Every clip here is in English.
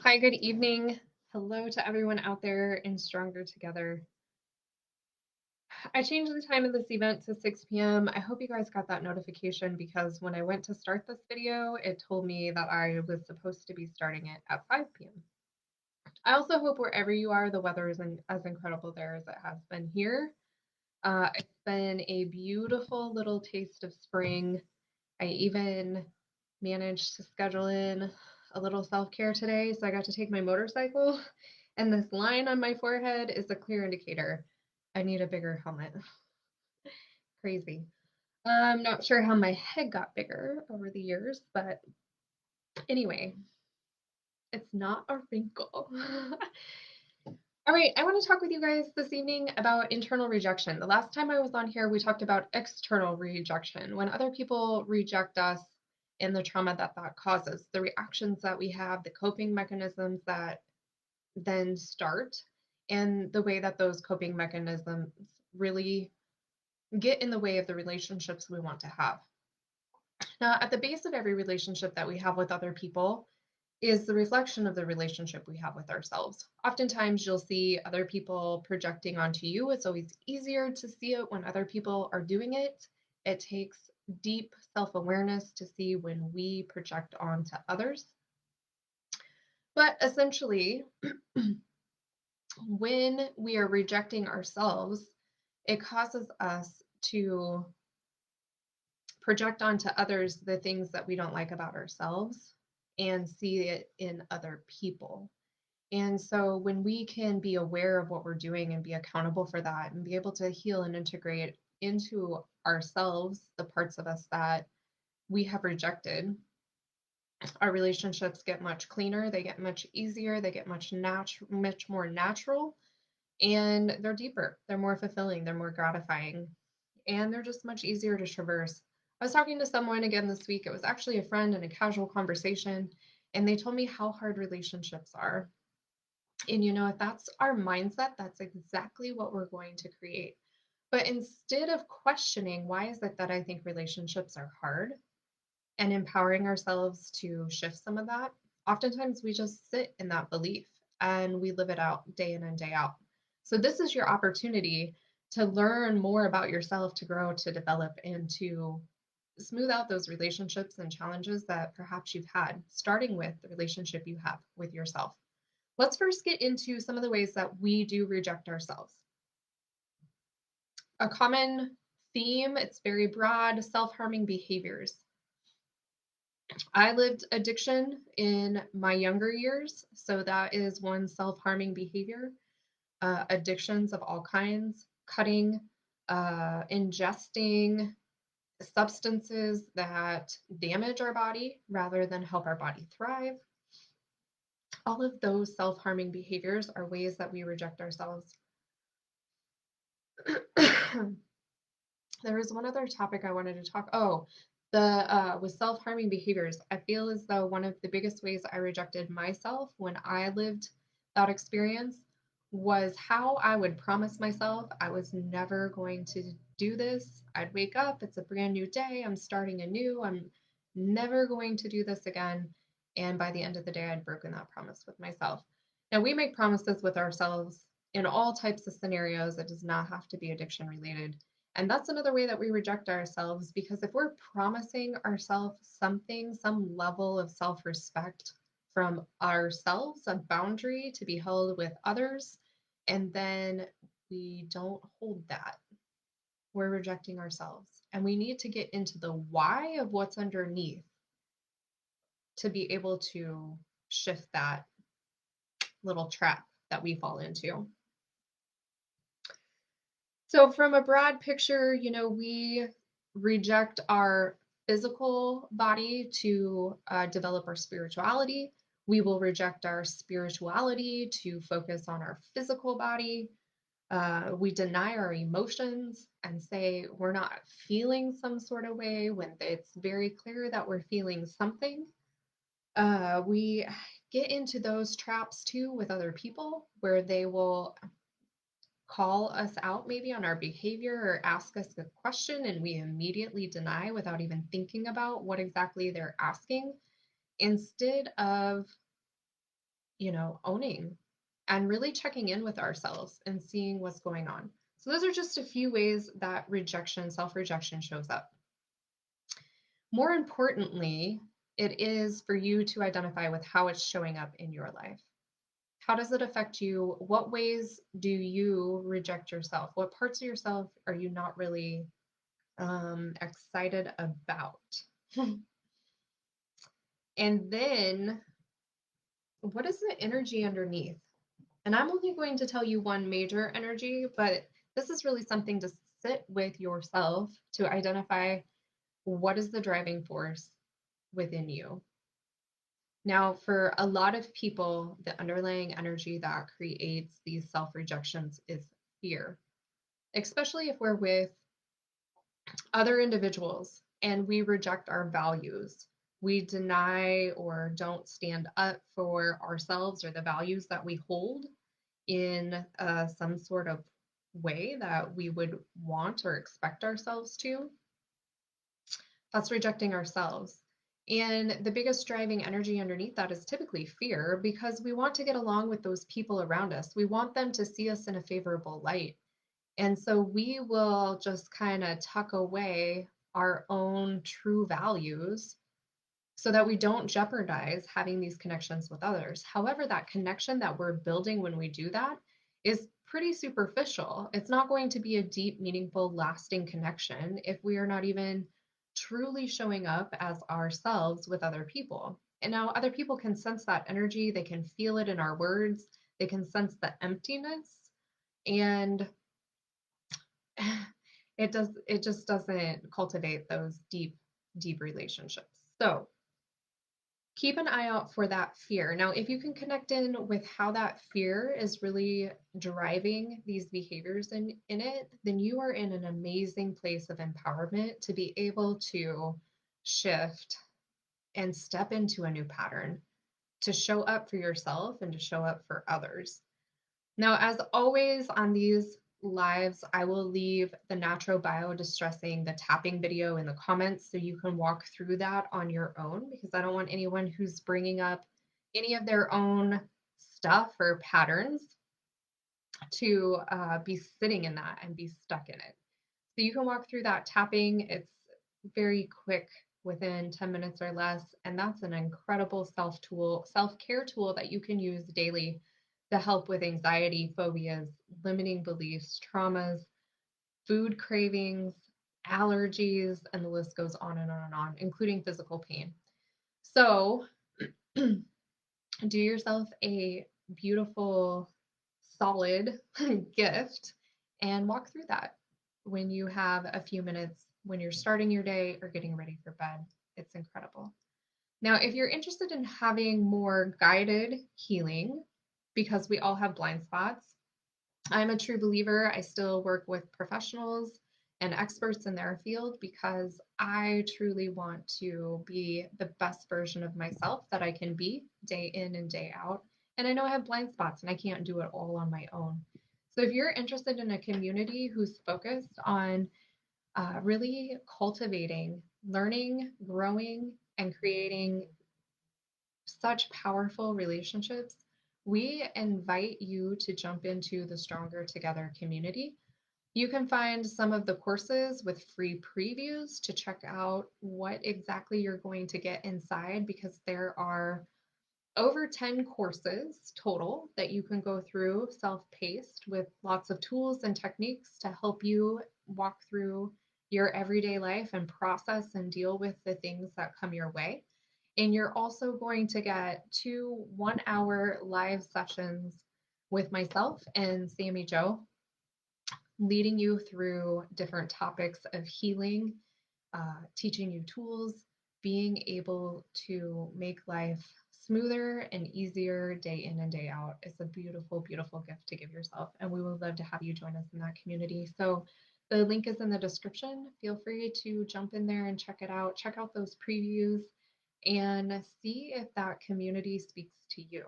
Hi, good evening. Hello to everyone out there in Stronger Together. I changed the time of this event to 6 p.m. I hope you guys got that notification because when I went to start this video, it told me that I was supposed to be starting it at 5 p.m. I also hope wherever you are, the weather isn't as incredible there as it has been here. It's been a beautiful little taste of spring. I even managed to schedule in a little self-care today, so I got to take my motorcycle, and this line on my forehead is a clear indicator I need a bigger helmet. Crazy. I'm not sure how my head got bigger over the years, but anyway, it's not a wrinkle. All right, I want to talk with you guys this evening about internal rejection. The last time I was on here, we talked about external rejection, when other people reject us and the trauma that that causes, the reactions that we have, the coping mechanisms that then start, and the way that those coping mechanisms really get in the way of the relationships we want to have. Now, at the base of every relationship that we have with other people is the reflection of the relationship we have with ourselves. Oftentimes, you'll see other people projecting onto you. It's always easier to see it when other people are doing it. It takes deep self awareness to see when we project onto others. But essentially, when we are rejecting ourselves, it causes us to project onto others the things that we don't like about ourselves and see it in other people. And so when we can be aware of what we're doing and be accountable for that and be able to heal and integrate into ourselves the parts of us that we have rejected, our relationships get much cleaner, they get much easier, they get much more natural, and they're deeper, they're more fulfilling, they're more gratifying, and they're just much easier to traverse. I was talking to someone again this week. It was actually a friend in a casual conversation, and they told me how hard relationships are. And if that's our mindset, that's exactly what we're going to create. But instead of questioning why is it that I think relationships are hard and empowering ourselves to shift some of that, oftentimes we just sit in that belief and we live it out day in and day out. So this is your opportunity to learn more about yourself, to grow, to develop, and to smooth out those relationships and challenges that perhaps you've had, starting with the relationship you have with yourself. Let's first get into some of the ways that we do reject ourselves. A common theme, it's very broad, self-harming behaviors. I lived addiction in my younger years, so that is one self-harming behavior. Addictions of all kinds, cutting, ingesting substances that damage our body rather than help our body thrive. All of those self-harming behaviors are ways that we reject ourselves. There was one other topic I wanted to talk. Oh, the with self-harming behaviors. I feel as though one of the biggest ways I rejected myself when I lived that experience was how I would promise myself I was never going to do this. I'd wake up, it's a brand new day, I'm starting anew, I'm never going to do this again. And by the end of the day, I'd broken that promise with myself. Now, we make promises with ourselves in all types of scenarios. It does not have to be addiction related. And that's another way that we reject ourselves, because if we're promising ourselves something, some level of self respect from ourselves, a boundary to be held with others, and then we don't hold that, we're rejecting ourselves. And we need to get into the why of what's underneath to be able to shift that little trap that we fall into. So, from a broad picture, we reject our physical body to develop our spirituality. We will reject our spirituality to focus on our physical body. We deny our emotions and say we're not feeling some sort of way when it's very clear that we're feeling something. We get into those traps too with other people where they will call us out maybe on our behavior or ask us a question and we immediately deny without even thinking about what exactly they're asking, instead of owning and really checking in with ourselves and seeing what's going on. So those are just a few ways that rejection, self-rejection shows up. More importantly, it is for you to identify with how it's showing up in your life. How does it affect you? What ways do you reject yourself? What parts of yourself are you not really excited about? And then what is the energy underneath? And I'm only going to tell you one major energy, but this is really something to sit with yourself to identify what is the driving force within you. Now, for a lot of people, the underlying energy that creates these self rejections is fear, especially if we're with other individuals and we reject our values. We deny or don't stand up for ourselves or the values that we hold in some sort of way that we would want or expect ourselves to. That's rejecting ourselves. And the biggest driving energy underneath that is typically fear because we want to get along with those people around us. We want them to see us in a favorable light. And so we will just kind of tuck away our own true values so that we don't jeopardize having these connections with others. However, that connection that we're building when we do that is pretty superficial. It's not going to be a deep, meaningful, lasting connection if we are not even truly showing up as ourselves with other people. And now other people can sense that energy, they can feel it in our words, they can sense the emptiness, and it just doesn't cultivate those deep relationships. So keep an eye out for that fear. Now, if you can connect in with how that fear is really driving these behaviors in it, then you are in an amazing place of empowerment to be able to shift and step into a new pattern, to show up for yourself and to show up for others. Now, as always on these lives, I will leave the Naturo Bio Distressing, the tapping video in the comments so you can walk through that on your own because I don't want anyone who's bringing up any of their own stuff or patterns to be sitting in that and be stuck in it. So you can walk through that tapping. It's very quick, within 10 minutes or less, and that's an incredible self-care tool that you can use daily to help with anxiety, phobias, limiting beliefs, traumas, food cravings, allergies, and the list goes on and on and on, including physical pain. So do yourself a beautiful, solid gift and walk through that when you have a few minutes when you're starting your day or getting ready for bed. It's incredible. Now, if you're interested in having more guided healing, because we all have blind spots, I'm a true believer. I still work with professionals and experts in their field because I truly want to be the best version of myself that I can be day in and day out. And I know I have blind spots and I can't do it all on my own. So if you're interested in a community who's focused on really cultivating, learning, growing, and creating such powerful relationships, we invite you to jump into the Stronger Together community. You can find some of the courses with free previews to check out what exactly you're going to get inside because there are over 10 courses total that you can go through self-paced with lots of tools and techniques to help you walk through your everyday life and process and deal with the things that come your way. And you're also going to get 2 1-hour live sessions with myself and Sammy Joe, leading you through different topics of healing, teaching you tools, being able to make life smoother and easier day in and day out. It's a beautiful, beautiful gift to give yourself. And we would love to have you join us in that community. So the link is in the description. Feel free to jump in there and check it out. Check out those previews and see if that community speaks to you.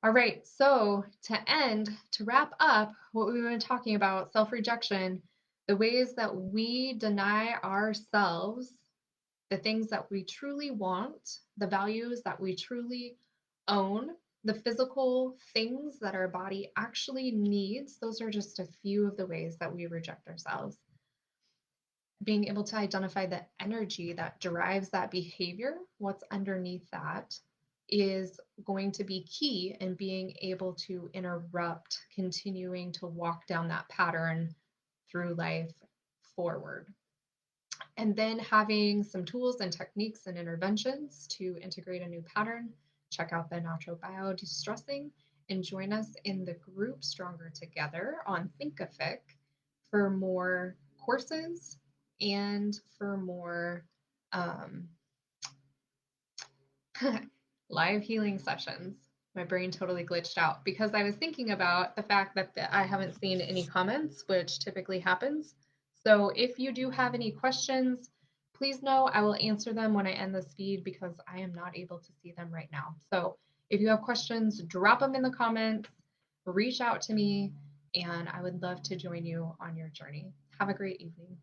All right, so to wrap up what we've been talking about, self-rejection, the ways that we deny ourselves the things that we truly want, the values that we truly own, The physical things that our body actually needs, those are just a few of the ways that we reject ourselves. Being able to identify the energy that drives that behavior, what's underneath that, is going to be key in being able to interrupt continuing to walk down that pattern through life forward. And then having some tools and techniques and interventions to integrate a new pattern. Check out the natural bio distressing and join us in the group Stronger Together on Thinkific for more courses and for more um, live healing sessions. My brain totally glitched out because I was thinking about the fact that I haven't seen any comments, which typically happens. So if you do have any questions, please know I will answer them when I end this feed because I am not able to see them right now. So if you have questions, drop them in the comments, reach out to me, and I would love to join you on your journey. Have a great evening.